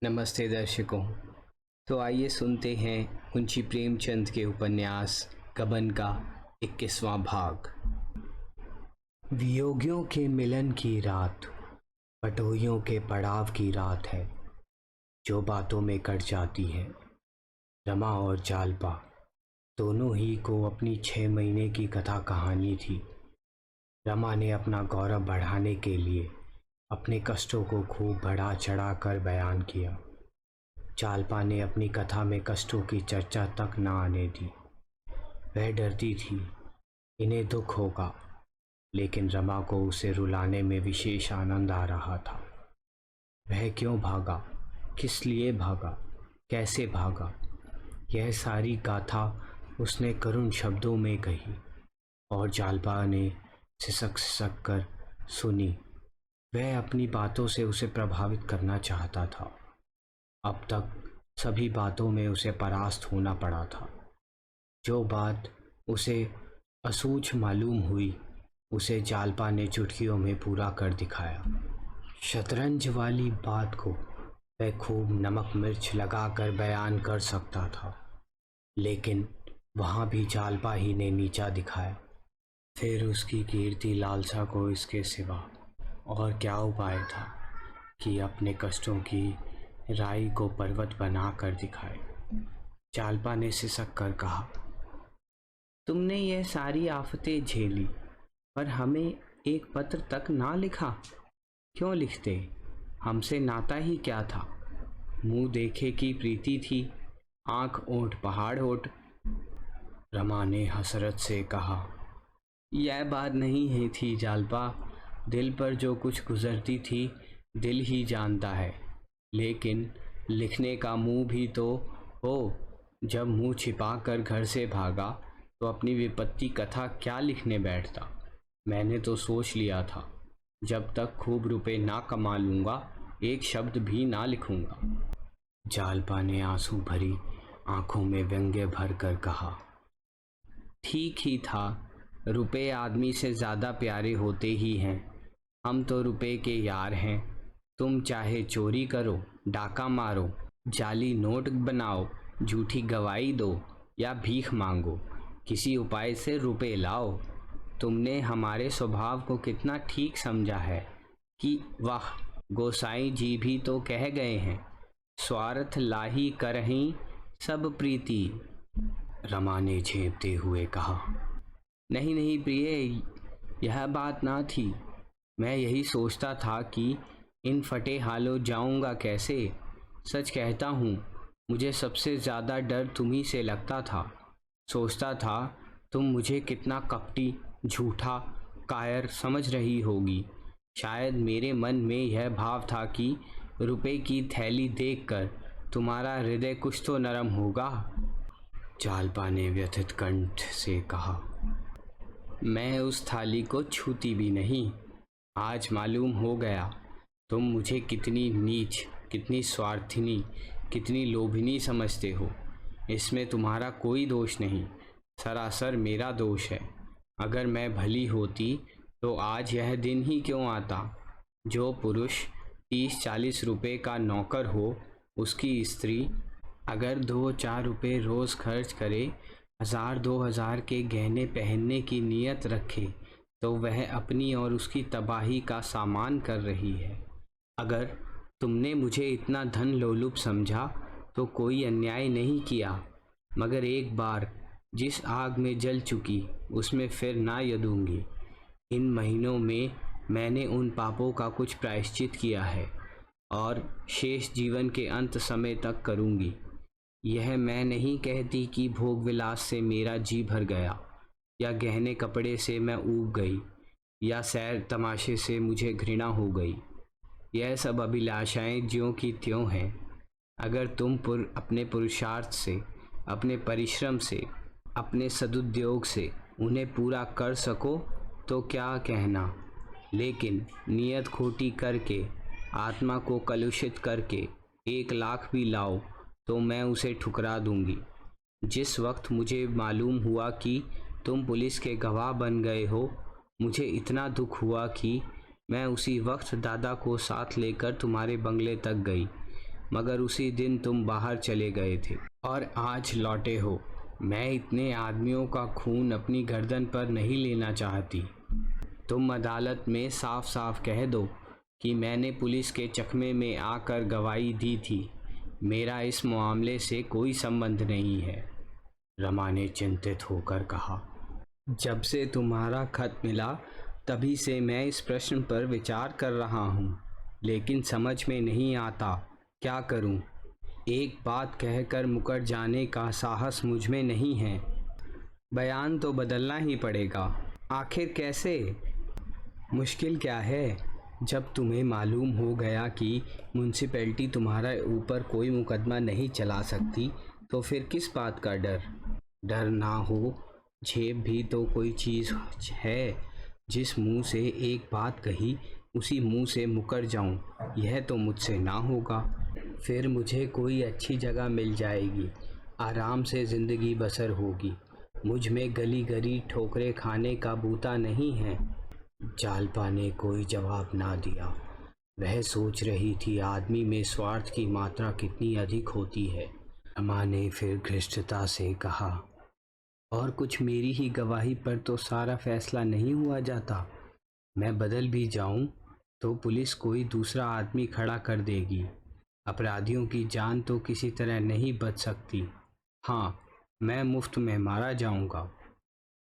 नमस्ते दर्शकों। तो आइए सुनते हैं मुंशी प्रेमचंद के उपन्यास गबन का 21वां भाग। वियोगियों के मिलन की रात पटोहियों के पड़ाव की रात है जो बातों में कट जाती है। रमा और जालपा दोनों ही को अपनी 6 महीने की कथा कहानी थी। रमा ने अपना गौरव बढ़ाने के लिए अपने कष्टों को खूब बढ़ा चढ़ा कर बयान किया। जालपा ने अपनी कथा में कष्टों की चर्चा तक न आने दी। वह डरती थी इन्हें दुख होगा, लेकिन रमा को उसे रुलाने में विशेष आनंद आ रहा था। वह क्यों भागा, किस लिए भागा, कैसे भागा, यह सारी गाथा उसने करुण शब्दों में कही और जालपा ने सिसक सिसक कर सुनी। वह अपनी बातों से उसे प्रभावित करना चाहता था। अब तक सभी बातों में उसे परास्त होना पड़ा था। जो बात उसे असूझ मालूम हुई उसे जालपा ने चुटकियों में पूरा कर दिखाया। शतरंज वाली बात को वह खूब नमक मिर्च लगाकर बयान कर सकता था, लेकिन वहाँ भी जालपा ही ने नीचा दिखाया। फिर उसकी कीर्ति लालसा को इसके सिवा और क्या उपाय था कि अपने कष्टों की राई को पर्वत बना कर दिखाए। जालपा ने सिसक कर कहा, तुमने यह सारी आफतें झेली पर हमें एक पत्र तक ना लिखा। क्यों लिखते, हमसे नाता ही क्या था। मुंह देखे की प्रीति थी, आंख ओंठ पहाड़ ओट। रमा ने हसरत से कहा, यह बात नहीं है थी जालपा। दिल पर जो कुछ गुजरती थी दिल ही जानता है, लेकिन लिखने का मुंह भी तो हो। जब मुंह छिपा कर घर से भागा तो अपनी विपत्ति कथा क्या लिखने बैठता। मैंने तो सोच लिया था जब तक खूब रुपए ना कमा लूँगा एक शब्द भी ना लिखूँगा। जालपा ने आंसू भरी आंखों में व्यंग्य भर कर कहा, ठीक ही था, रुपए आदमी से ज़्यादा प्यारे होते ही हैं। हम तो रुपए के यार हैं। तुम चाहे चोरी करो, डाका मारो, जाली नोट बनाओ, झूठी गवाही दो या भीख मांगो, किसी उपाय से रुपए लाओ। तुमने हमारे स्वभाव को कितना ठीक समझा है कि वाह, गोसाई जी भी तो कह गए हैं, स्वार्थ लाही करहीं सब प्रीति। रमा ने झेपते हुए कहा, नहीं नहीं प्रिय, यह बात ना थी। मैं यही सोचता था कि इन फटे हालों जाऊंगा कैसे। सच कहता हूँ, मुझे सबसे ज़्यादा डर तुम्ही से लगता था। सोचता था तुम मुझे कितना कपटी, झूठा, कायर समझ रही होगी। शायद मेरे मन में यह भाव था कि रुपए की थैली देखकर तुम्हारा हृदय कुछ तो नरम होगा। जालपा ने व्यथित कंठ से कहा, मैं उस थाली को छूती भी नहीं। आज मालूम हो गया तुम मुझे कितनी नीच, कितनी स्वार्थिनी, कितनी लोभिनी समझते हो। इसमें तुम्हारा कोई दोष नहीं, सरासर मेरा दोष है। अगर मैं भली होती तो आज यह दिन ही क्यों आता। जो पुरुष 30-40 रुपए का नौकर हो, उसकी स्त्री अगर 2-4 रुपए रोज़ खर्च करे, 1000-2000 के गहने पहनने की नीयत रखे, तो वह अपनी और उसकी तबाही का सामान कर रही है। अगर तुमने मुझे इतना धन लोलुप समझा तो कोई अन्याय नहीं किया, मगर एक बार जिस आग में जल चुकी उसमें फिर ना यदूंगी। इन महीनों में मैंने उन पापों का कुछ प्रायश्चित किया है और शेष जीवन के अंत समय तक करूंगी। यह मैं नहीं कहती कि भोग विलास से मेरा जी भर गया, या गहने कपड़े से मैं ऊब गई, या सैर तमाशे से मुझे घृणा हो गई। यह सब अभिलाषाएं ज्यों की त्यों हैं। अगर तुम अपने पुरुषार्थ से, अपने परिश्रम से, अपने सदुद्योग से उन्हें पूरा कर सको तो क्या कहना, लेकिन नियत खोटी करके, आत्मा को कलुषित करके 1 लाख भी लाओ तो मैं उसे ठुकरा दूंगी। जिस वक्त मुझे मालूम हुआ कि तुम पुलिस के गवाह बन गए हो, मुझे इतना दुख हुआ कि मैं उसी वक्त दादा को साथ लेकर तुम्हारे बंगले तक गई। मगर उसी दिन तुम बाहर चले गए थे और आज लौटे हो। मैं इतने आदमियों का खून अपनी गर्दन पर नहीं लेना चाहती। तुम अदालत में साफ साफ कह दो कि मैंने पुलिस के चकमे में आकर गवाही दी थी। मेरा इस मामले से कोई संबंध नहीं है। रमा ने चिंतित होकर कहा, जब से तुम्हारा खत मिला तभी से मैं इस प्रश्न पर विचार कर रहा हूँ, लेकिन समझ में नहीं आता क्या करूँ। एक बात कहकर मुकर जाने का साहस मुझ में नहीं है। बयान तो बदलना ही पड़ेगा। आखिर कैसे? मुश्किल क्या है? जब तुम्हें मालूम हो गया कि म्यूनसिपैलिटी तुम्हारे ऊपर कोई मुकदमा नहीं चला सकती तो फिर किस बात का डर? डर ना हो, झेप भी तो कोई चीज़ है। जिस मुंह से एक बात कही उसी मुंह से मुकर जाऊं, यह तो मुझसे ना होगा। फिर मुझे कोई अच्छी जगह मिल जाएगी, आराम से ज़िंदगी बसर होगी। मुझ में गली गली ठोकरें खाने का बूता नहीं है। जालपा ने कोई जवाब ना दिया। वह सोच रही थी आदमी में स्वार्थ की मात्रा कितनी अधिक होती है। रमा ने फिर घृष्टता से कहा, और कुछ मेरी ही गवाही पर तो सारा फैसला नहीं हुआ जाता। मैं बदल भी जाऊं तो पुलिस कोई दूसरा आदमी खड़ा कर देगी। अपराधियों की जान तो किसी तरह नहीं बच सकती। हाँ, मैं मुफ्त में मारा जाऊंगा।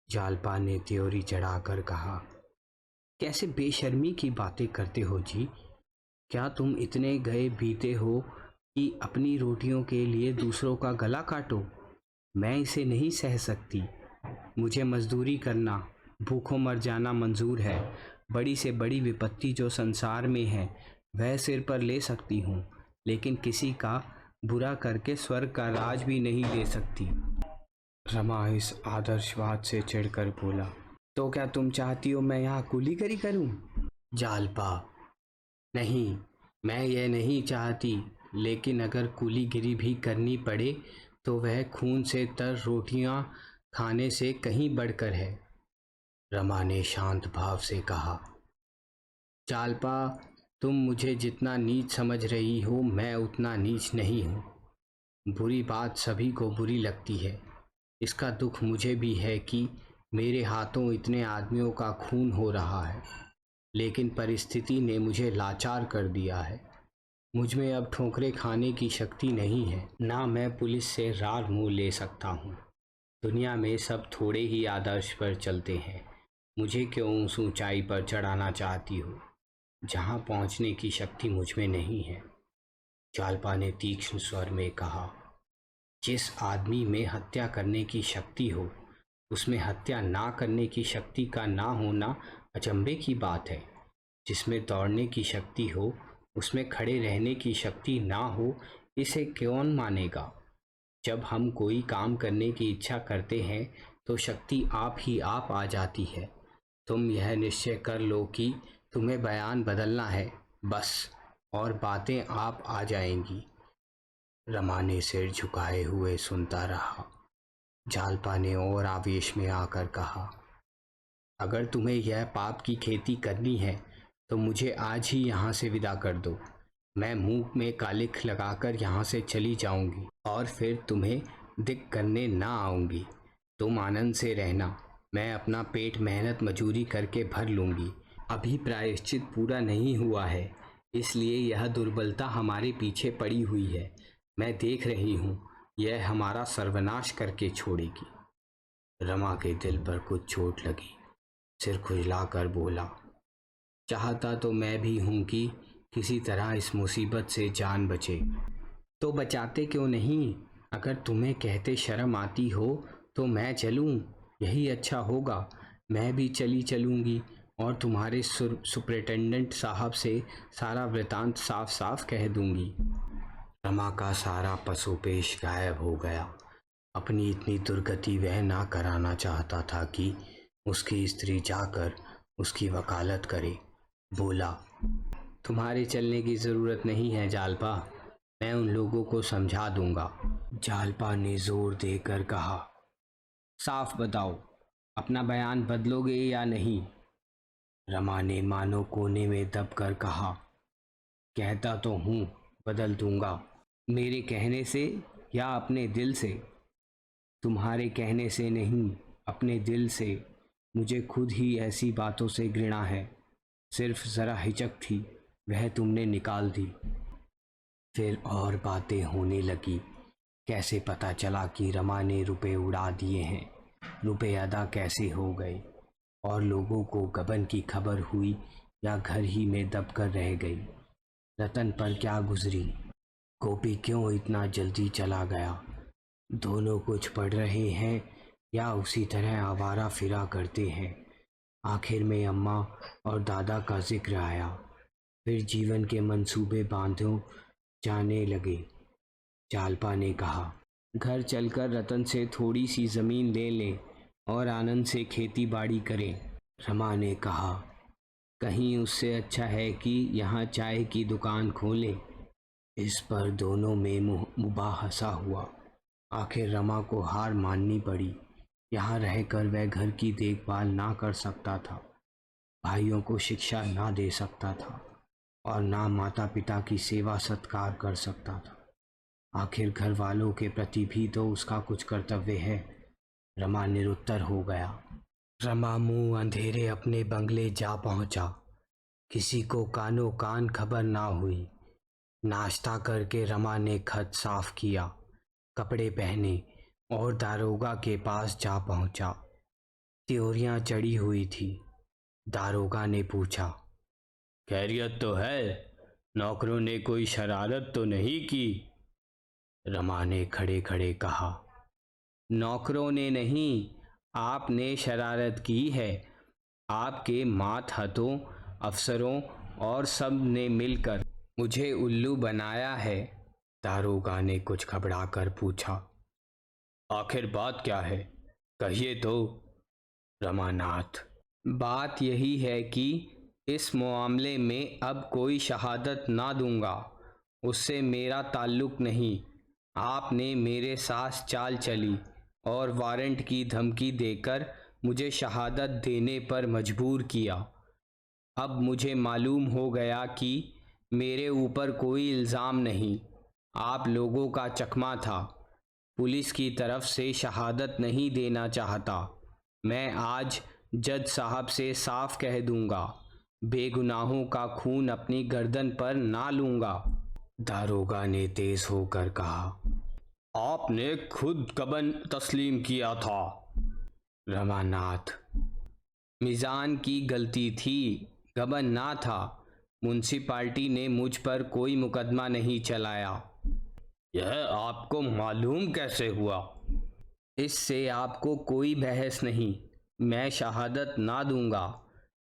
जालपा ने त्योरी चढ़ाकर कहा, कैसे बेशर्मी की बातें करते हो जी। क्या तुम इतने गए बीते हो कि अपनी रोटियों के लिए दूसरों का गला काटो? मैं इसे नहीं सह सकती। मुझे मजदूरी करना, भूखों मर जाना मंजूर है। बड़ी से बड़ी विपत्ति जो संसार में है वह सिर पर ले सकती हूँ, लेकिन किसी का बुरा करके स्वर्ग का राज भी नहीं ले सकती। रमा इस आदर्शवाद से चिढ़कर बोला, तो क्या तुम चाहती हो मैं यहाँ कूलीगरी करूँ? जालपा, नहीं, मैं यह नहीं चाहती, लेकिन अगर कूलीगिरी भी करनी पड़े तो वह खून से तर रोटियां खाने से कहीं बढ़कर है। रमा ने शांत भाव से कहा, जालपा, तुम मुझे जितना नीच समझ रही हो मैं उतना नीच नहीं हूँ। बुरी बात सभी को बुरी लगती है। इसका दुख मुझे भी है कि मेरे हाथों इतने आदमियों का खून हो रहा है, लेकिन परिस्थिति ने मुझे लाचार कर दिया है। मुझ में अब ठोकरें खाने की शक्ति नहीं है, ना मैं पुलिस से रार मुँह ले सकता हूँ। दुनिया में सब थोड़े ही आदर्श पर चलते हैं। मुझे क्यों उस ऊंचाई पर चढ़ाना चाहती हो जहाँ पहुँचने की शक्ति मुझ में नहीं है? जालपा ने तीक्ष्ण स्वर में कहा, जिस आदमी में हत्या करने की शक्ति हो उसमें हत्या ना करने की शक्ति का ना होना अचंभे की बात है। जिसमें दौड़ने की शक्ति हो उसमें खड़े रहने की शक्ति ना हो, इसे कौन मानेगा? जब हम कोई काम करने की इच्छा करते हैं तो शक्ति आप ही आप आ जाती है। तुम यह निश्चय कर लो कि तुम्हें बयान बदलना है, बस, और बातें आप आ जाएंगी। रमा ने सिर झुकाए हुए सुनता रहा। जालपा ने और आवेश में आकर कहा, अगर तुम्हें यह पाप की खेती करनी है तो मुझे आज ही यहाँ से विदा कर दो। मैं मुंह में कालिख लगाकर यहाँ से चली जाऊंगी और फिर तुम्हें दिक करने ना आऊंगी। तुम आनंद से रहना, मैं अपना पेट मेहनत मजूरी करके भर लूंगी। अभी प्रायश्चित पूरा नहीं हुआ है, इसलिए यह दुर्बलता हमारे पीछे पड़ी हुई है। मैं देख रही हूँ, यह हमारा सर्वनाश करके छोड़ेगी। रमा के दिल पर कुछ चोट लगी। सिर खुजलाकर बोला, चाहता तो मैं भी हूँ कि किसी तरह इस मुसीबत से जान बचे। तो बचाते क्यों नहीं? अगर तुम्हें कहते शर्म आती हो तो मैं चलूँ, यही अच्छा होगा। मैं भी चली चलूँगी और तुम्हारे सुपरिटेंडेंट साहब से सारा वृतांत साफ साफ कह दूँगी। रमा का सारा पसोपेश गायब हो गया। अपनी इतनी दुर्गति वह ना कराना चाहता था कि उसकी स्त्री जाकर उसकी वकालत करे। बोला, तुम्हारे चलने की ज़रूरत नहीं है जालपा, मैं उन लोगों को समझा दूंगा। जालपा ने जोर देकर कहा, साफ बताओ, अपना बयान बदलोगे या नहीं? रमा ने मानो कोने में दबकर कहा, कहता तो हूँ बदल दूंगा, मेरे कहने से या अपने दिल से? तुम्हारे कहने से नहीं, अपने दिल से। मुझे खुद ही ऐसी बातों से घृणा है। सिर्फ ज़रा हिचक थी, वह तुमने निकाल दी। फिर और बातें होने लगी। कैसे पता चला कि रमा ने रुपए उड़ा दिए हैं? रुपए अदा कैसे हो गए? और लोगों को गबन की खबर हुई या घर ही में दबकर रह गई? रतन पर क्या गुजरी? गोपी क्यों इतना जल्दी चला गया? दोनों कुछ पढ़ रहे हैं या उसी तरह आवारा फिरा करते हैं? आखिर में अम्मा और दादा का जिक्र आया। फिर जीवन के मंसूबे बांधो जाने लगे। जालपा ने कहा, घर चलकर रतन से थोड़ी सी ज़मीन ले लें और आनंद से खेती बाड़ी करें। रमा ने कहा, कहीं उससे अच्छा है कि यहाँ चाय की दुकान खोलें। इस पर दोनों में मुबाहसा हुआ। आखिर रमा को हार माननी पड़ी। यहाँ रहकर वह घर की देखभाल ना कर सकता था, भाइयों को शिक्षा ना दे सकता था और ना माता पिता की सेवा सत्कार कर सकता था। आखिर घर वालों के प्रति भी तो उसका कुछ कर्तव्य है। रमा निरुत्तर हो गया। रमा मुंह अंधेरे अपने बंगले जा पहुंचा। किसी को कानो कान खबर ना हुई। नाश्ता करके रमा ने खत साफ किया, कपड़े पहने और दारोगा के पास जा पहुंचा। त्योरियां चढ़ी हुई थी। दारोगा ने पूछा, खैरियत तो है? नौकरों ने कोई शरारत तो नहीं की? रमा ने खड़े खड़े कहा, नौकरों ने नहीं, आपने शरारत की है। आपके मातहतों, अफसरों और सब ने मिलकर मुझे उल्लू बनाया है। दारोगा ने कुछ घबरा कर पूछा, आखिर बात क्या है? कहिए तो। रमानाथ, बात यही है कि इस मामले में अब कोई शहादत ना दूंगा। उससे मेरा ताल्लुक नहीं। आपने मेरे साथ चाल चली और वारंट की धमकी देकर मुझे शहादत देने पर मजबूर किया। अब मुझे मालूम हो गया कि मेरे ऊपर कोई इल्ज़ाम नहीं, आप लोगों का चकमा था। पुलिस की तरफ से शहादत नहीं देना चाहता। मैं आज जज साहब से साफ कह दूंगा, बेगुनाहों का खून अपनी गर्दन पर ना लूंगा। दारोगा ने तेज होकर कहा, आपने खुद गबन तस्लीम किया था। रमानाथ, मिजान की गलती थी, गबन ना था। म्युनिसिपालिटी ने मुझ पर कोई मुकदमा नहीं चलाया। यह आपको मालूम कैसे हुआ? इससे आपको कोई बहस नहीं। मैं शहादत ना दूंगा,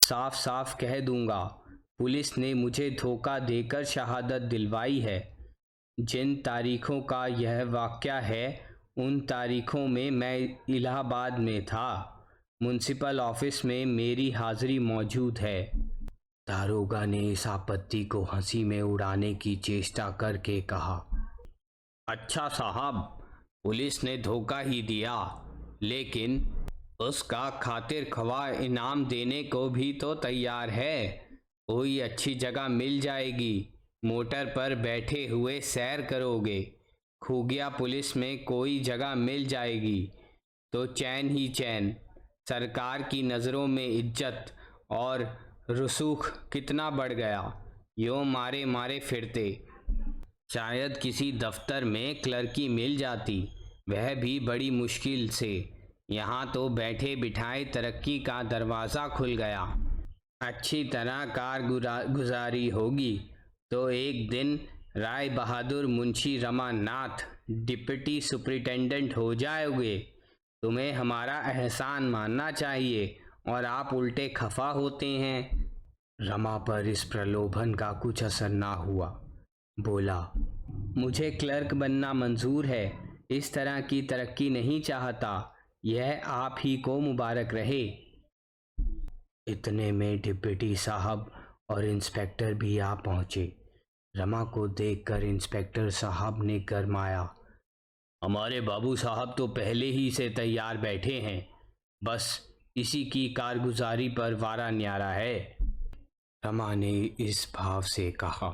साफ साफ कह दूंगा। पुलिस ने मुझे धोखा देकर शहादत दिलवाई है। जिन तारीखों का यह वाक़या है, उन तारीखों में मैं इलाहाबाद में था। म्युनिसिपल ऑफिस में मेरी हाज़िरी मौजूद है। दारोगा ने इस आपत्ति को हंसी में उड़ाने की चेष्टा करके कहा, अच्छा साहब, पुलिस ने धोखा ही दिया, लेकिन उसका खातिर ख्वाह इनाम देने को भी तो तैयार है। कोई अच्छी जगह मिल जाएगी, मोटर पर बैठे हुए सैर करोगे। खुगिया पुलिस में कोई जगह मिल जाएगी तो चैन ही चैन। सरकार की नज़रों में इज्जत और रसूख कितना बढ़ गया। यूँ मारे मारे फिरते। शायद किसी दफ्तर में क्लर्की मिल जाती, वह भी बड़ी मुश्किल से। यहाँ तो बैठे बिठाए तरक्की का दरवाज़ा खुल गया। अच्छी तरह कारगुजारी होगी तो एक दिन राय बहादुर मुंशी रमानाथ डिप्टी सुपरिटेंडेंट हो जाओगे। तुम्हें हमारा एहसान मानना चाहिए और आप उल्टे खफा होते हैं। रमा पर इस प्रलोभन का कुछ असर ना हुआ। बोला, मुझे क्लर्क बनना मंजूर है, इस तरह की तरक्की नहीं चाहता। यह आप ही को मुबारक रहे। इतने में डिप्टी साहब और इंस्पेक्टर भी आ पहुंचे। रमा को देखकर इंस्पेक्टर साहब ने गरमाया, हमारे बाबू साहब तो पहले ही से तैयार बैठे हैं, बस इसी की कारगुजारी पर वारा न्यारा है। रमा ने इस भाव से कहा,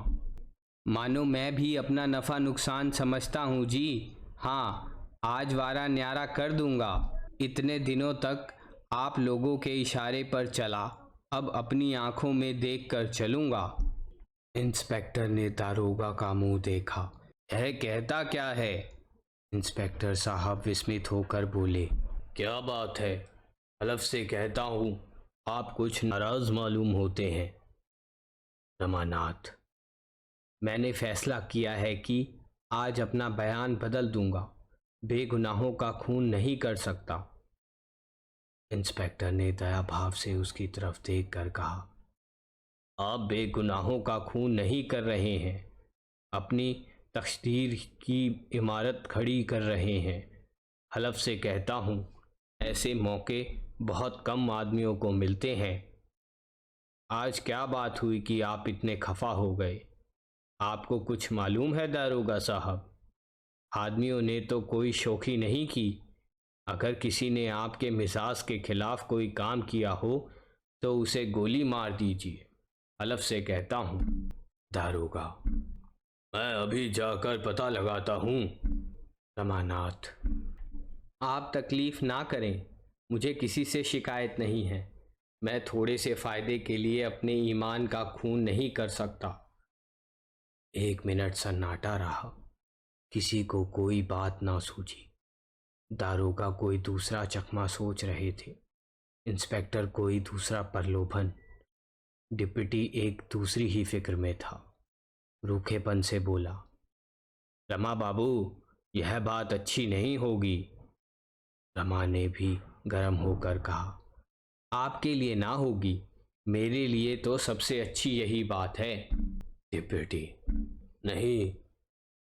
मानो मैं भी अपना नफ़ा नुकसान समझता हूँ जी। हाँ, आज वारा न्यारा कर दूंगा। इतने दिनों तक आप लोगों के इशारे पर चला, अब अपनी आंखों में देख कर चलूंगा। इंस्पेक्टर ने दारोगा का मुंह देखा। यह कहता क्या है? इंस्पेक्टर साहब विस्मित होकर बोले, क्या बात है? हलफ से कहता हूँ आप कुछ नाराज मालूम होते हैं। रमानाथ, मैंने फैसला किया है कि आज अपना बयान बदल दूंगा। बेगुनाहों का खून नहीं कर सकता। इंस्पेक्टर ने दया भाव से उसकी तरफ देखकर कहा, आप बेगुनाहों का खून नहीं कर रहे हैं, अपनी तकदीर की इमारत खड़ी कर रहे हैं। हलफ से कहता हूँ ऐसे मौके बहुत कम आदमियों को मिलते हैं। आज क्या बात हुई कि आप इतने खफा हो गए? आपको कुछ मालूम है दारोगा साहब? आदमियों ने तो कोई शोखी नहीं की। अगर किसी ने आपके मिजाज के खिलाफ कोई काम किया हो तो उसे गोली मार दीजिए। हलफ से कहता हूँ। दारोगा, मैं अभी जाकर पता लगाता हूँ। रमानाथ, आप तकलीफ ना करें, मुझे किसी से शिकायत नहीं है। मैं थोड़े से फायदे के लिए अपने ईमान का खून नहीं कर सकता। 1 मिनट सन्नाटा रहा। किसी को कोई बात ना सूझी। दारोगा कोई दूसरा चकमा सोच रहे थे, इंस्पेक्टर कोई दूसरा प्रलोभन, डिप्टी एक दूसरी ही फिक्र में था। रूखेपन से बोला, रमा बाबू, यह बात अच्छी नहीं होगी। रमा ने भी गर्म होकर कहा, आपके लिए ना होगी, मेरे लिए तो सबसे अच्छी यही बात है। डिप्टी, नहीं,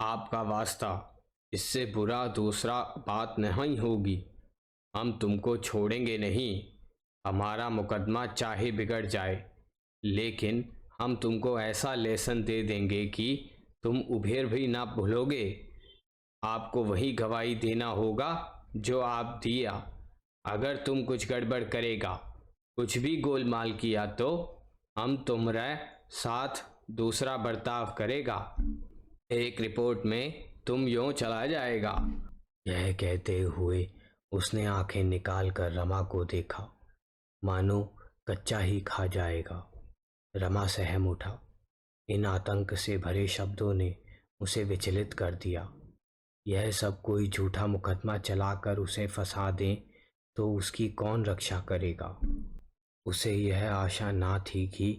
आपका वास्ता, इससे बुरा दूसरा बात नहीं होगी। हम तुमको छोड़ेंगे नहीं। हमारा मुकदमा चाहे बिगड़ जाए, लेकिन हम तुमको ऐसा लेसन दे देंगे कि तुम उभेर भी ना भूलोगे। आपको वही गवाही देना होगा जो आप दिया। अगर तुम कुछ गड़बड़ करेगा, कुछ भी गोलमाल किया, तो हम तुम्हारे साथ दूसरा बर्ताव करेगा। एक रिपोर्ट में तुम यूं चला जाएगा। यह कहते हुए उसने आंखें निकाल कर रमा को देखा, मानो कच्चा ही खा जाएगा। रमा सहम उठा। इन आतंक से भरे शब्दों ने उसे विचलित कर दिया। यह सब कोई झूठा मुकदमा चलाकर उसे फंसा दें तो उसकी कौन रक्षा करेगा? उसे यह आशा ना थी कि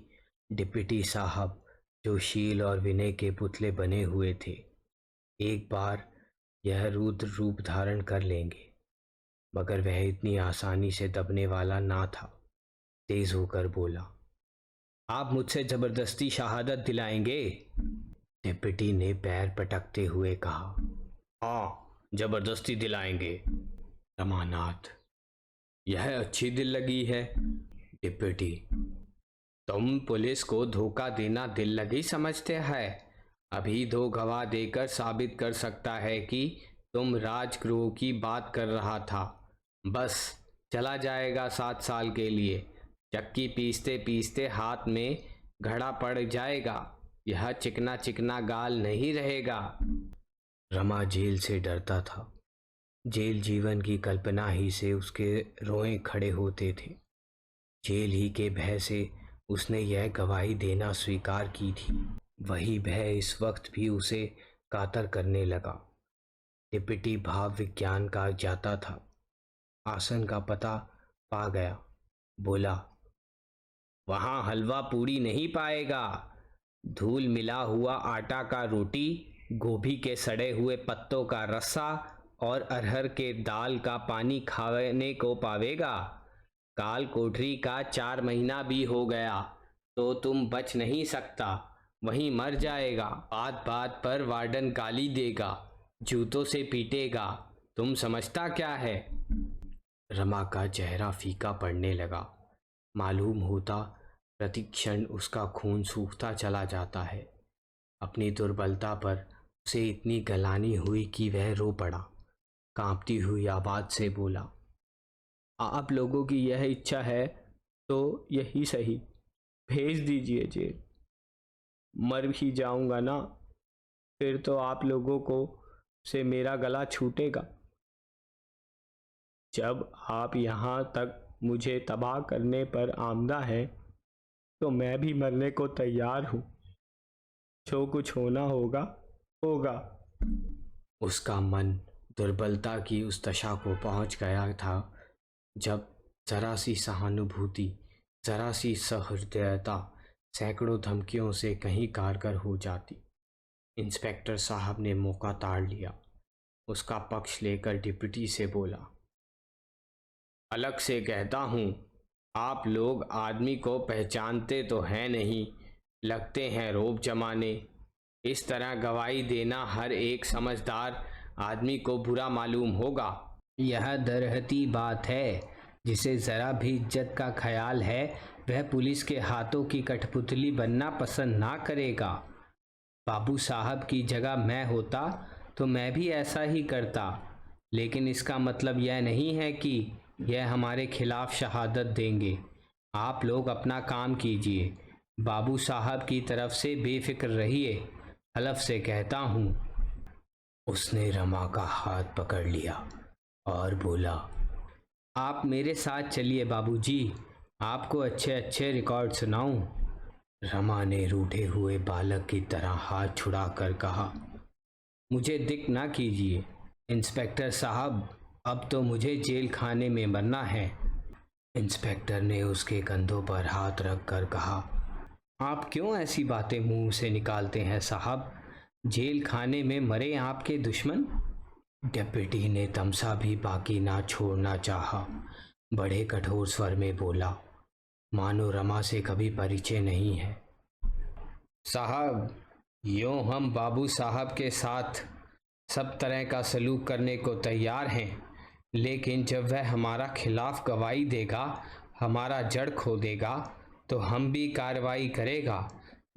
डिप्टी साहब, जो शील और विनय के पुतले बने हुए थे, एक बार यह रुद्र रूप धारण कर लेंगे, मगर वह इतनी आसानी से दबने वाला ना था। तेज होकर बोला, आप मुझसे जबरदस्ती शहादत दिलाएंगे? डिप्टी ने पैर पटकते हुए कहा, हाँ, जबरदस्ती दिलाएंगे। रमानाथ, यह अच्छी दिल लगी है। डिप्टी, तुम पुलिस को धोखा देना दिल लगी समझते हैं? अभी 2 गवाह देकर साबित कर सकता है कि तुम राजगृह की बात कर रहा था। बस चला जाएगा 7 साल के लिए। चक्की पीसते पीसते हाथ में घड़ा पड़ जाएगा। यह चिकना चिकना गाल नहीं रहेगा। रमा जेल से डरता था। जेल जीवन की कल्पना ही से उसके रोए खड़े होते थे। जेल ही के भय से उसने यह गवाही देना स्वीकार की थी। वही भय इस वक्त भी उसे कातर करने लगा। डिप्टी भाव विज्ञान का जाता था। आसन का पता पा गया। बोला, वहां हलवा पूरी नहीं पाएगा। धूल मिला हुआ आटा का रोटी, गोभी के सड़े हुए पत्तों का रस्सा और अरहर के दाल का पानी खाने को पावेगा। काल कोठरी का 4 महीना भी हो गया तो तुम बच नहीं सकता, वहीं मर जाएगा। बात बात पर वार्डन गाली देगा, जूतों से पीटेगा। तुम समझता क्या है? रमा का चेहरा फीका पड़ने लगा। मालूम होता प्रतिक्षण उसका खून सूखता चला जाता है। अपनी दुर्बलता पर उसे इतनी गलानी हुई कि वह रो पड़ा। कांपती हुई आवाज से बोला, आप लोगों की यह इच्छा है तो यही सही, भेज दीजिए जेल। मर भी जाऊंगा ना फिर तो आप लोगों को से मेरा गला छूटेगा। जब आप यहाँ तक मुझे तबाह करने पर आमदा है तो मैं भी मरने को तैयार हूँ। जो कुछ होना होगा होगा। उसका मन दुर्बलता की उस दशा को पहुंच गया था जब जरा सी सहानुभूति, जरा सी सहृदयता सैकड़ों धमकियों से कहीं कारगर हो जाती। इंस्पेक्टर साहब ने मौका ताड़ लिया। उसका पक्ष लेकर डिप्टी से बोला, अलग से कहता हूँ, आप लोग आदमी को पहचानते तो हैं नहीं, लगते हैं रोब जमाने। इस तरह गवाही देना हर एक समझदार आदमी को बुरा मालूम होगा। यह दरहती बात है। जिसे ज़रा भी इज्जत का ख्याल है वह पुलिस के हाथों की कठपुतली बनना पसंद ना करेगा। बाबू साहब की जगह मैं होता तो मैं भी ऐसा ही करता, लेकिन इसका मतलब यह नहीं है कि यह हमारे खिलाफ शहादत देंगे। आप लोग अपना काम कीजिए। बाबू साहब की तरफ से बेफिक्र रहिए, हलफ से कहता हूँ। उसने रमा का हाथ पकड़ लिया और बोला, आप मेरे साथ चलिए बाबूजी, आपको अच्छे अच्छे रिकॉर्ड सुनाऊं। रमा ने रूठे हुए बालक की तरह हाथ छुड़ाकर कहा, मुझे दिक ना कीजिए इंस्पेक्टर साहब, अब तो मुझे जेल खाने में मरना है। इंस्पेक्टर ने उसके कंधों पर हाथ रख कर कहा, आप क्यों ऐसी बातें मुंह से निकालते हैं साहब? जेल खाने में मरे आपके दुश्मन? डिप्टी ने तमसा भी बाकी ना छोड़ना चाहा। बड़े कठोर स्वर में बोला, मानो रमा से कभी परिचय नहीं है। साहब, यूँ हम बाबू साहब के साथ सब तरह का सलूक करने को तैयार हैं, लेकिन जब वह हमारा खिलाफ गवाही देगा, हमारा जड़ खो देगा, तो हम भी कार्रवाई करेगा,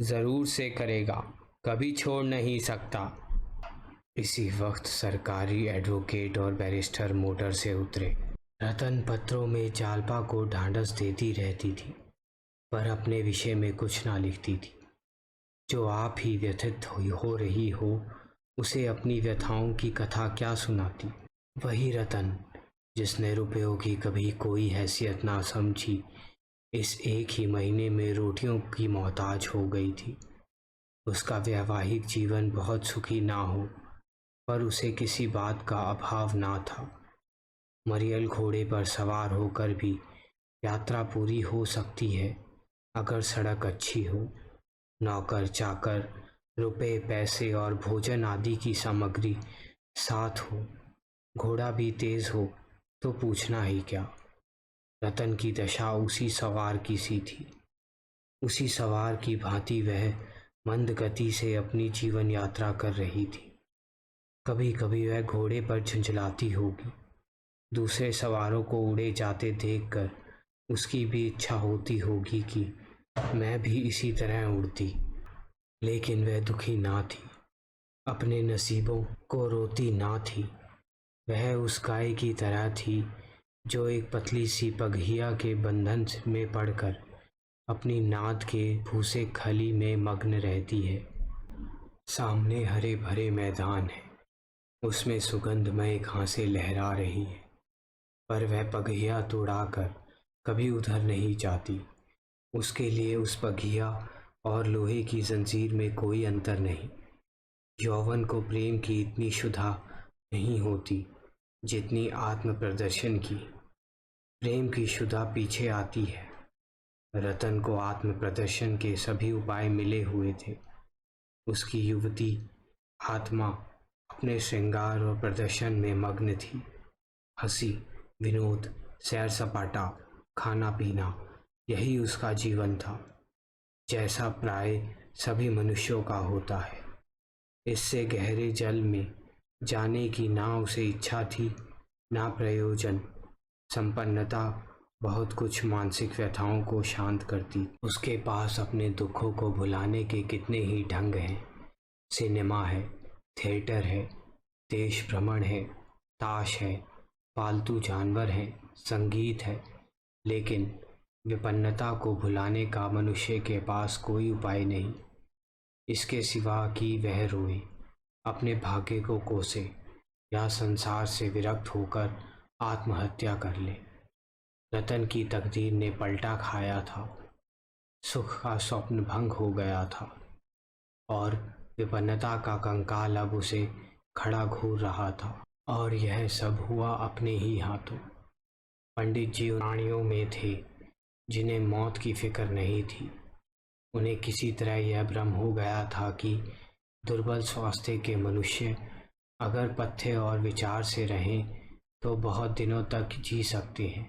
ज़रूर से करेगा, कभी छोड़ नहीं सकता। इसी वक्त सरकारी एडवोकेट और बैरिस्टर मोटर से उतरे। रतन पत्रों में जालपा को ढांढस देती रहती थी, पर अपने विषय में कुछ ना लिखती थी। जो आप ही व्यथित हो रही हो, उसे अपनी व्यथाओं की कथा क्या सुनाती? वही रतन जिसने रुपयों की कभी कोई हैसियत ना समझी, इस एक ही महीने में रोटियों की मोहताज हो गई थी। उसका वैवाहिक जीवन बहुत सुखी ना हो, पर उसे किसी बात का अभाव ना था। मरियल घोड़े पर सवार होकर भी यात्रा पूरी हो सकती है अगर सड़क अच्छी हो, नौकर चाकर, रुपए पैसे और भोजन आदि की सामग्री साथ हो, घोड़ा भी तेज हो तो पूछना ही क्या। रतन की दशा उसी सवार की सी थी। उसी सवार की भांति वह मंद गति से अपनी जीवन यात्रा कर रही थी। कभी कभी वह घोड़े पर झुंझलाती होगी। दूसरे सवारों को उड़े जाते देखकर उसकी भी इच्छा होती होगी कि मैं भी इसी तरह उड़ती, लेकिन वह दुखी ना थी, अपने नसीबों को रोती ना थी। वह उस गाय की तरह थी जो एक पतली सी पगहिया के बंधन में पड़कर अपनी नाद के भूसे खली में मग्न रहती है। सामने हरे भरे मैदान है, उसमें सुगंधमय घासें लहरा रही है, पर वह पगहिया तोड़ाकर कभी उधर नहीं जाती। उसके लिए उस पगहिया और लोहे की जंजीर में कोई अंतर नहीं। यौवन को प्रेम की इतनी क्षुधा नहीं होती जितनी आत्म प्रदर्शन की। प्रेम की क्षुधा पीछे आती है। रतन को आत्म प्रदर्शन के सभी उपाय मिले हुए थे। उसकी युवती आत्मा अपने श्रृंगार और प्रदर्शन में मग्न थी। हंसी, विनोद, सैर सपाटा, खाना पीना, यही उसका जीवन था, जैसा प्राय सभी मनुष्यों का होता है। इससे गहरे जल में जाने की ना उसे इच्छा थी, ना प्रयोजन। संपन्नता बहुत कुछ मानसिक व्यथाओं को शांत करती। उसके पास अपने दुखों को भुलाने के कितने ही ढंग हैं। सिनेमा है, थिएटर है, देश भ्रमण है, ताश है, पालतू जानवर हैं, संगीत है, लेकिन विपन्नता को भुलाने का मनुष्य के पास कोई उपाय नहीं, इसके सिवा कि वह रोए। अपने भाग्य को कोसे या संसार से विरक्त होकर आत्महत्या कर ले। रतन की तकदीर ने पलटा खाया था। सुख का स्वप्न भंग हो गया था और विपन्नता का कंकाल अब उसे खड़ा घूर रहा था। और यह सब हुआ अपने ही हाथों। पंडित जी उन प्राणियों में थे जिन्हें मौत की फिक्र नहीं थी। उन्हें किसी तरह यह भ्रम हो गया था कि दुर्बल स्वास्थ्य के मनुष्य अगर पथ्य और विचार से रहें तो बहुत दिनों तक जी सकते हैं।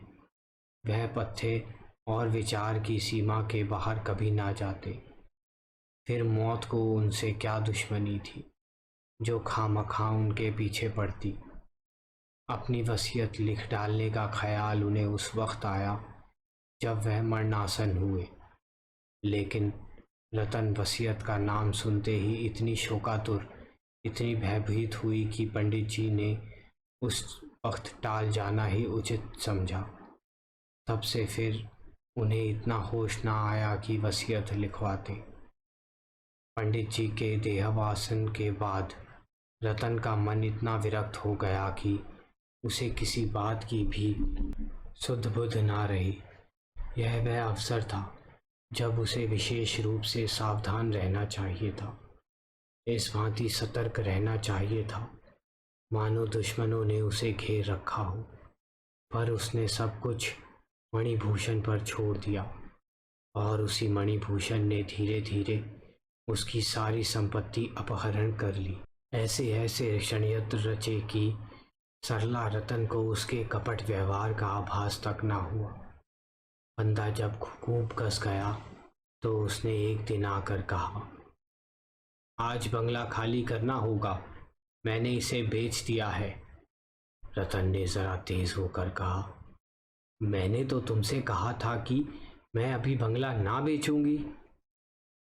वह पथ्य और विचार की सीमा के बाहर कभी ना जाते। फिर मौत को उनसे क्या दुश्मनी थी जो खामखा उनके पीछे पड़ती। अपनी वसीयत लिख डालने का ख्याल उन्हें उस वक्त आया जब वह मरणासन हुए, लेकिन रतन वसीयत का नाम सुनते ही इतनी शोकातुर, इतनी भयभीत हुई कि पंडित जी ने उस वक्त टाल जाना ही उचित समझा। तब से फिर उन्हें इतना होश ना आया कि वसीयत लिखवाते। पंडित जी के देहावसान के बाद रतन का मन इतना विरक्त हो गया कि उसे किसी बात की भी सुध बुध ना रही। यह वह अवसर था जब उसे विशेष रूप से सावधान रहना चाहिए था, इस भांति सतर्क रहना चाहिए था मानो दुश्मनों ने उसे घेर रखा हो। पर उसने सब कुछ मणिभूषण पर छोड़ दिया और उसी मणिभूषण ने धीरे धीरे उसकी सारी संपत्ति अपहरण कर ली। ऐसे ऐसे षड्यंत्र रचे कि सरला रतन को उसके कपट व्यवहार का आभास तक न हुआ। बंदा जब खूब कस गया तो उसने एक दिन आकर कहा, आज बंगला खाली करना होगा, मैंने इसे बेच दिया है। रतन ने जरा तेज होकर कहा, मैंने तो तुमसे कहा था कि मैं अभी बंगला ना बेचूंगी।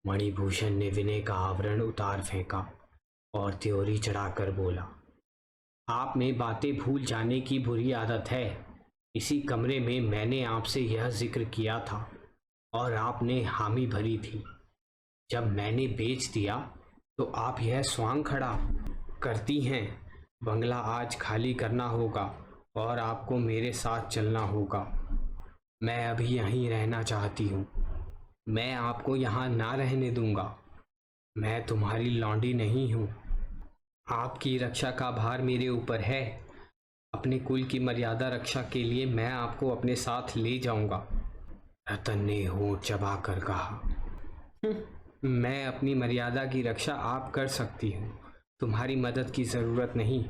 मणिभूषण ने विनय का आवरण उतार फेंका और त्योरी चढ़ाकर बोला, आप में बातें भूल जाने की बुरी आदत है। इसी कमरे में मैंने आपसे यह जिक्र किया था और आपने हामी भरी थी। जब मैंने बेच दिया तो आप यह स्वांग खड़ा करती हैं। बंगला आज खाली करना होगा और आपको मेरे साथ चलना होगा। मैं अभी यहीं रहना चाहती हूँ। मैं आपको यहाँ ना रहने दूंगा। मैं तुम्हारी लौंडी नहीं हूँ। आपकी रक्षा का भार मेरे ऊपर है। अपने कुल की मर्यादा रक्षा के लिए मैं आपको अपने साथ ले जाऊंगा। रतन ने होंठ चबाकर कहा, मैं अपनी मर्यादा की रक्षा आप कर सकती हूँ, तुम्हारी मदद की ज़रूरत नहीं।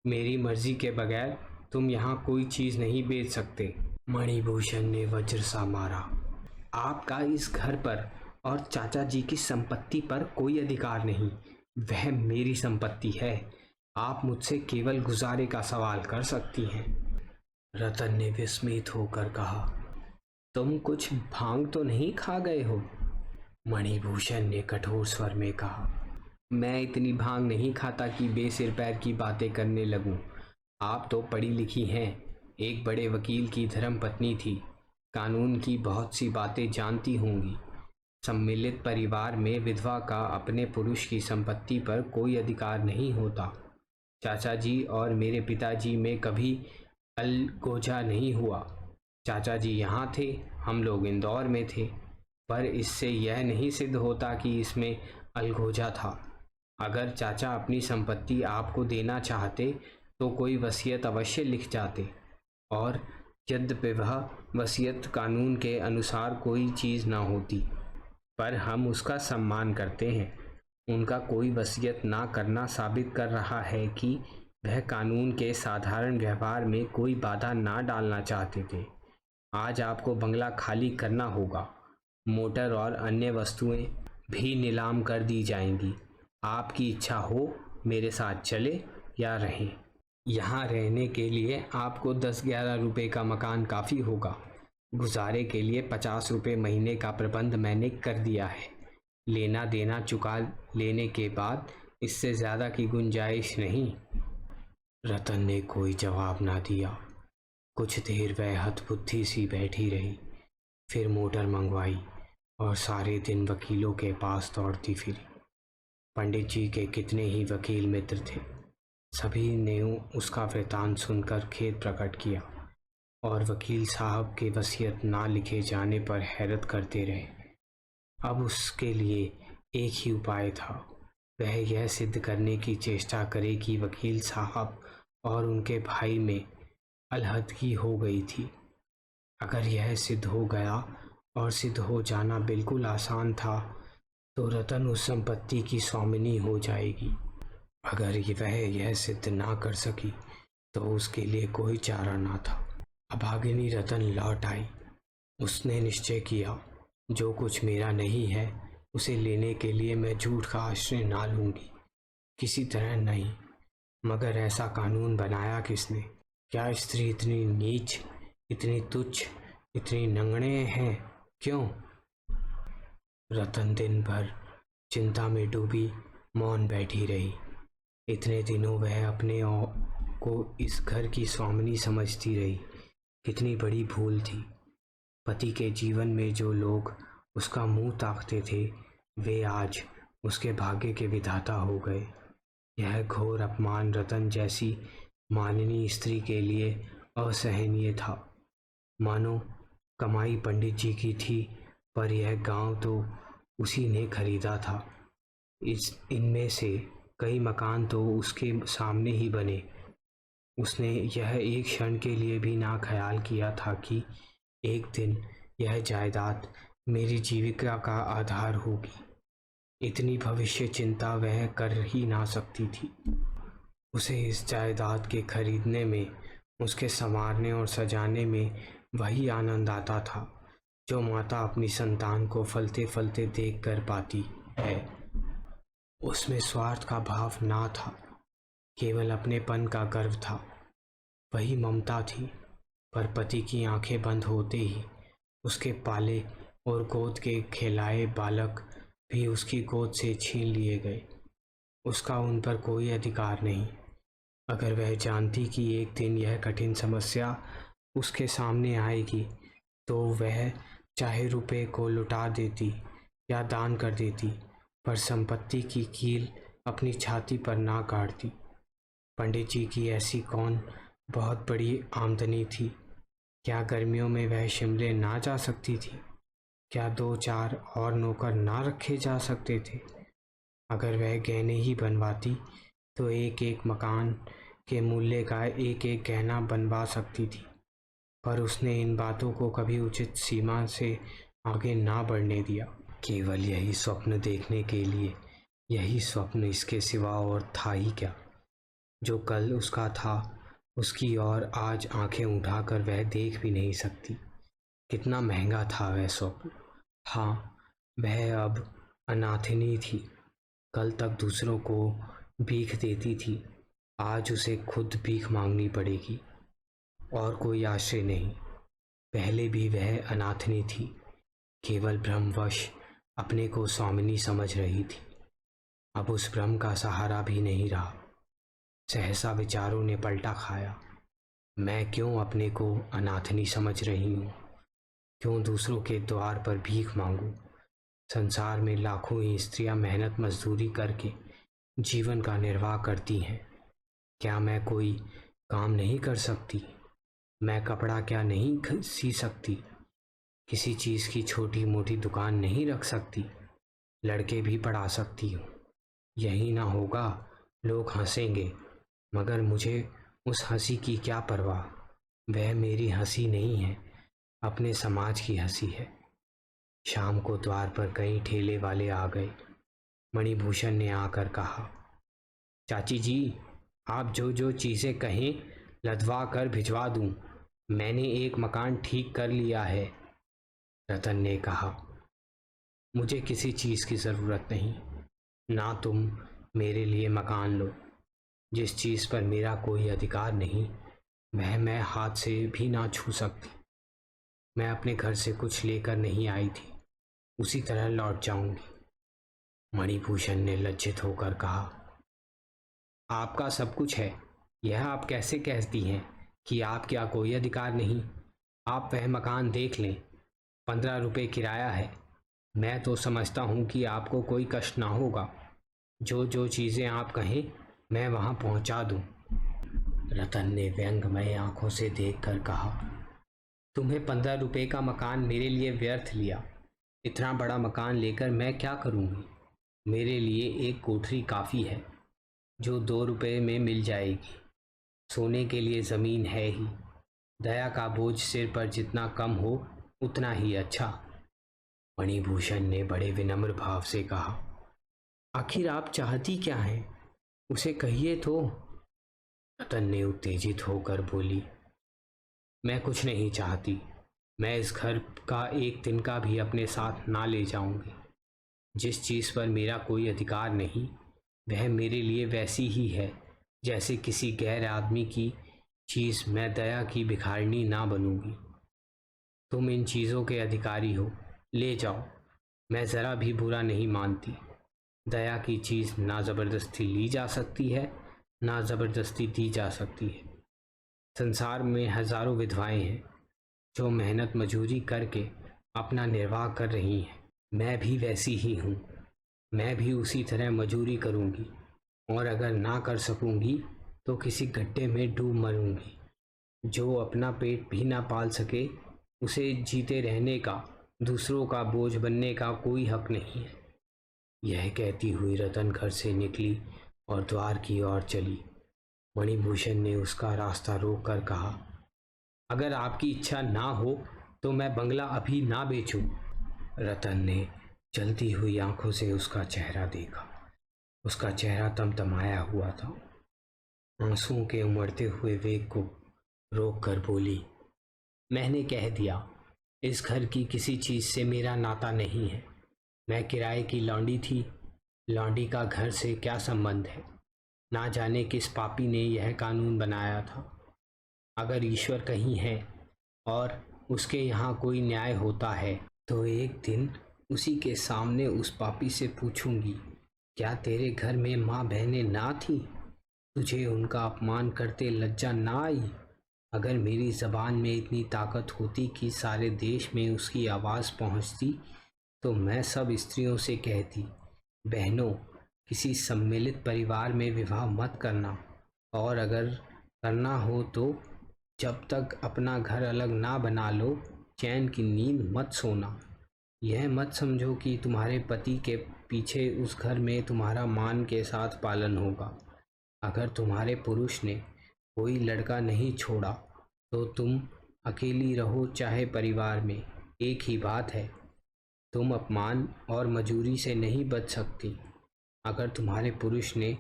मेरी मर्जी के बगैर तुम यहाँ कोई चीज़ नहीं बेच सकते। मणिभूषण ने वज्र सा मारा, आपका इस घर पर और चाचा जी की संपत्ति पर कोई अधिकार नहीं। वह मेरी संपत्ति है। आप मुझसे केवल गुजारे का सवाल कर सकती हैं। रतन ने विस्मित होकर कहा, तुम कुछ भांग तो नहीं खा गए हो? मणिभूषण ने कठोर स्वर में कहा, मैं इतनी भांग नहीं खाता कि बेसिर पैर की बातें करने लगूं। आप तो पढ़ी लिखी हैं, एक बड़े वकील की धर्मपत्नी थी, कानून की बहुत सी बातें जानती होंगी। सम्मिलित परिवार में विधवा का अपने पुरुष की संपत्ति पर कोई अधिकार नहीं होता। चाचा जी और मेरे पिताजी में कभी अलगोजा नहीं हुआ। चाचा जी यहाँ थे, हम लोग इंदौर में थे, पर इससे यह नहीं सिद्ध होता कि इसमें अलगोजा था। अगर चाचा अपनी संपत्ति आपको देना चाहते तो कोई वसीयत अवश्य लिख जाते, और यद्यपि वह वसीयत कानून के अनुसार कोई चीज़ ना होती, पर हम उसका सम्मान करते हैं। उनका कोई वसीयत ना करना साबित कर रहा है कि वह कानून के साधारण व्यवहार में कोई बाधा ना डालना चाहते थे। आज आपको बंगला खाली करना होगा। मोटर और अन्य वस्तुएं भी नीलाम कर दी जाएंगी। आपकी इच्छा हो मेरे साथ चले या रहें। यहाँ रहने के लिए आपको 10-11 रुपये का मकान काफ़ी होगा। गुजारे के लिए 50 रुपये महीने का प्रबंध मैंने कर दिया है। लेना देना चुका लेने के बाद इससे ज़्यादा की गुंजाइश नहीं। रतन ने कोई जवाब ना दिया। कुछ देर वह हतबुद्धि सी बैठी रही, फिर मोटर मंगवाई और सारे दिन वकीलों के पास दौड़ती फिरी। पंडित जी के कितने ही वकील मित्र थे, सभी ने उसका वृतांत सुनकर खेद प्रकट किया और वकील साहब के वसीयत ना लिखे जाने पर हैरत करते रहे। अब उसके लिए एक ही उपाय था, वह यह सिद्ध करने की चेष्टा करे कि वकील साहब और उनके भाई में अलहदगी हो गई थी। अगर यह सिद्ध हो गया, और सिद्ध हो जाना बिल्कुल आसान था, तो रतन उस संपत्ति की स्वामिनी हो जाएगी। अगर वह यह सिद्ध ना कर सकी तो उसके लिए कोई चारा ना था। अभागिनी रतन लौट आई। उसने निश्चय किया, जो कुछ मेरा नहीं है उसे लेने के लिए मैं झूठ का आश्रय ना लूंगी, किसी तरह नहीं। मगर ऐसा कानून बनाया किसने? क्या स्त्री इतनी नीच, इतनी तुच्छ, इतनी नंगने हैं? क्यों? रतन दिन भर चिंता में डूबी मौन बैठी रही। इतने दिनों वह अपने को इस घर की स्वामिनी समझती रही। कितनी बड़ी भूल थी। पति के जीवन में जो लोग उसका मुंह ताकते थे, वे आज उसके भाग्य के विधाता हो गए। यह घोर अपमान रतन जैसी माननीय स्त्री के लिए असहनीय था। मानो कमाई पंडित जी की थी, पर यह गांव तो उसी ने खरीदा था। इनमें से कई मकान तो उसके सामने ही बने। उसने यह एक क्षण के लिए भी ना ख्याल किया था कि एक दिन यह जायदाद मेरी जीविका का आधार होगी। इतनी भविष्य चिंता वह कर ही ना सकती थी। उसे इस जायदाद के खरीदने में, उसके संवारने और सजाने में वही आनंद आता था जो माता अपनी संतान को फलते फलते देख कर पाती है। उसमें स्वार्थ का भाव ना था, केवल अपनेपन का गर्व था। वही ममता थी। पर पति की आंखें बंद होते ही उसके पाले और गोद के खिलाए बालक भी उसकी गोद से छीन लिए गए। उसका उन पर कोई अधिकार नहीं। अगर वह जानती कि एक दिन यह कठिन समस्या उसके सामने आएगी, तो वह चाहे रुपए को लुटा देती या दान कर देती, पर संपत्ति की कील अपनी छाती पर ना गाड़ती। पंडित जी की ऐसी कौन बहुत बड़ी आमदनी थी? क्या गर्मियों में वह शिमले ना जा सकती थी? क्या 2-4 और नौकर ना रखे जा सकते थे? अगर वह गहने ही बनवाती तो एक एक मकान के मूल्य का एक एक गहना बनवा सकती थी। पर उसने इन बातों को कभी उचित सीमा से आगे ना बढ़ने दिया। केवल यही स्वप्न देखने के लिए, यही स्वप्न, इसके सिवा और था ही क्या? जो कल उसका था उसकी और आज आंखें उठाकर वह देख भी नहीं सकती। कितना महंगा था वह स्वप्न। हाँ, वह अब अनाथिनी थी। कल तक दूसरों को भीख देती थी, आज उसे खुद भीख मांगनी पड़ेगी और कोई आश्रय नहीं। पहले भी वह अनाथनी थी, केवल भ्रमवश अपने को स्वामिनी समझ रही थी। अब उस भ्रम का सहारा भी नहीं रहा। सहसा विचारों ने पलटा खाया। मैं क्यों अपने को अनाथनी समझ रही हूँ? क्यों दूसरों के द्वार पर भीख मांगूं? संसार में लाखों ही स्त्रियां मेहनत मजदूरी करके जीवन का निर्वाह करती हैं। क्या मैं कोई काम नहीं कर सकती? मैं कपड़ा क्या नहीं सी सकती? किसी चीज़ की छोटी मोटी दुकान नहीं रख सकती? लड़के भी पढ़ा सकती हूँ। यही ना होगा, लोग हंसेंगे, मगर मुझे उस हंसी की क्या परवाह। वह मेरी हंसी नहीं है, अपने समाज की हंसी है। शाम को द्वार पर कई ठेले वाले आ गए। मणिभूषण ने आकर कहा, चाची जी, आप जो जो चीज़ें कहें लदवा कर भिजवा दूं। मैंने एक मकान ठीक कर लिया है। रतन ने कहा, मुझे किसी चीज़ की ज़रूरत नहीं। ना तुम मेरे लिए मकान लो। जिस चीज़ पर मेरा कोई अधिकार नहीं, वह मैं हाथ से भी ना छू सकती। मैं अपने घर से कुछ लेकर नहीं आई थी, उसी तरह लौट जाऊंगी। मणिभूषण ने लज्जित होकर कहा, आपका सब कुछ है, यह आप कैसे कहती हैं कि आप क्या कोई अधिकार नहीं? आप वह मकान देख लें, 15 रुपये किराया है। मैं तो समझता हूँ कि आपको कोई कष्ट ना होगा। जो जो चीज़ें आप कहें मैं वहाँ पहुँचा दूँ। रतन ने व्यंग्यमय आंखों से देखकर कहा, तुम्हें 15 रुपए का मकान मेरे लिए व्यर्थ लिया। इतना बड़ा मकान लेकर मैं क्या करूँगी? मेरे लिए एक कोठरी काफ़ी है जो 2 रुपए में मिल जाएगी। सोने के लिए ज़मीन है ही। दया का बोझ सिर पर जितना कम हो उतना ही अच्छा। मणिभूषण ने बड़े विनम्र भाव से कहा, आखिर आप चाहती क्या हैं? उसे कहिए तो। रतन ने उत्तेजित होकर बोली, मैं कुछ नहीं चाहती। मैं इस घर का एक तिनका भी अपने साथ ना ले जाऊंगी। जिस चीज़ पर मेरा कोई अधिकार नहीं वह मेरे लिए वैसी ही है जैसे किसी गैर आदमी की चीज़। मैं दया की भिखारिणी ना बनूंगी। तुम इन चीज़ों के अधिकारी हो, ले जाओ। मैं ज़रा भी बुरा नहीं मानती। दया की चीज़ ना ज़बरदस्ती ली जा सकती है ना ज़बरदस्ती दी जा सकती है। संसार में हज़ारों विधवाएं हैं जो मेहनत मजूरी करके अपना निर्वाह कर रही हैं। मैं भी वैसी ही हूँ। मैं भी उसी तरह मजूरी करूँगी और अगर ना कर सकूँगी तो किसी गड्ढे में डूब मरूँगी। जो अपना पेट भी ना पाल सके उसे जीते रहने का, दूसरों का बोझ बनने का कोई हक नहीं है। यह कहती हुई रतन घर से निकली और द्वार की ओर चली। मणिभूषण ने उसका रास्ता रोक कर कहा, अगर आपकी इच्छा ना हो तो मैं बंगला अभी ना बेचूं। रतन ने जलती हुई आंखों से उसका चेहरा देखा। उसका चेहरा तमतमाया हुआ था। आंसुओं के उमड़ते हुए वेग को रोक कर बोली, मैंने कह दिया, इस घर की किसी चीज़ से मेरा नाता नहीं है। मैं किराए की लौंडी थी। लौंडी का घर से क्या संबंध है? ना जाने किस पापी ने यह कानून बनाया था। अगर ईश्वर कहीं है और उसके यहाँ कोई न्याय होता है तो एक दिन उसी के सामने उस पापी से पूछूंगी, क्या तेरे घर में माँ बहनें ना थी? तुझे उनका अपमान करते लज्जा ना आई? अगर मेरी ज़बान में इतनी ताकत होती कि सारे देश में उसकी आवाज़ पहुंचती तो मैं सब स्त्रियों से कहती, बहनों, किसी सम्मिलित परिवार में विवाह मत करना, और अगर करना हो तो जब तक अपना घर अलग ना बना लो चैन की नींद मत सोना। यह मत समझो कि तुम्हारे पति के पीछे उस घर में तुम्हारा मान के साथ पालन होगा। अगर तुम्हारे पुरुष ने कोई लड़का नहीं छोड़ा तो तुम अकेली रहो चाहे परिवार में, एक ही बात है। तुम अपमान और मजूरी से नहीं बच सकती। अगर तुम्हारे पुरुष ने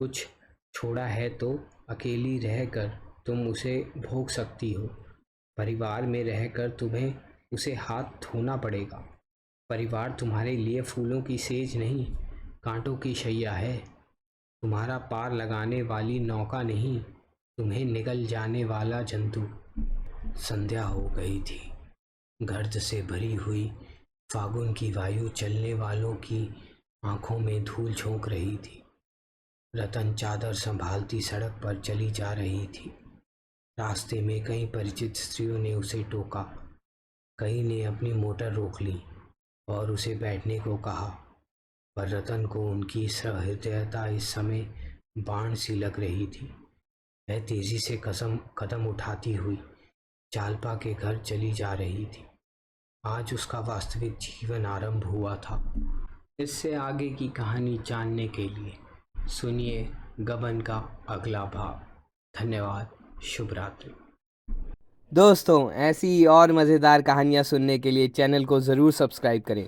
कुछ छोड़ा है तो अकेली रहकर तुम उसे भोग सकती हो। परिवार में रहकर तुम्हें उसे हाथ धोना पड़ेगा। परिवार तुम्हारे लिए फूलों की सेज नहीं, कांटों की शैया है। तुम्हारा पार लगाने वाली नौका नहीं, तुम्हें निगल जाने वाला जंतु। संध्या हो गई थी। गर्द से भरी हुई फागुन की वायु चलने वालों की आंखों में धूल झोंक रही थी। रतन चादर संभालती सड़क पर चली जा रही थी। रास्ते में कई परिचित स्त्रियों ने उसे टोका। कई ने अपनी मोटर रोक ली और उसे बैठने को कहा, पर रतन को उनकी सहृदयता इस समय बाण सी लग रही थी। वह तेजी से कदम उठाती हुई चालपा के घर चली जा रही थी। आज उसका वास्तविक जीवन आरंभ हुआ था। इससे आगे की कहानी जानने के लिए सुनिए गबन का अगला भाग। धन्यवाद। शुभ रात्रि। दोस्तों, ऐसी और मज़ेदार कहानियाँ सुनने के लिए चैनल को ज़रूर सब्सक्राइब करें।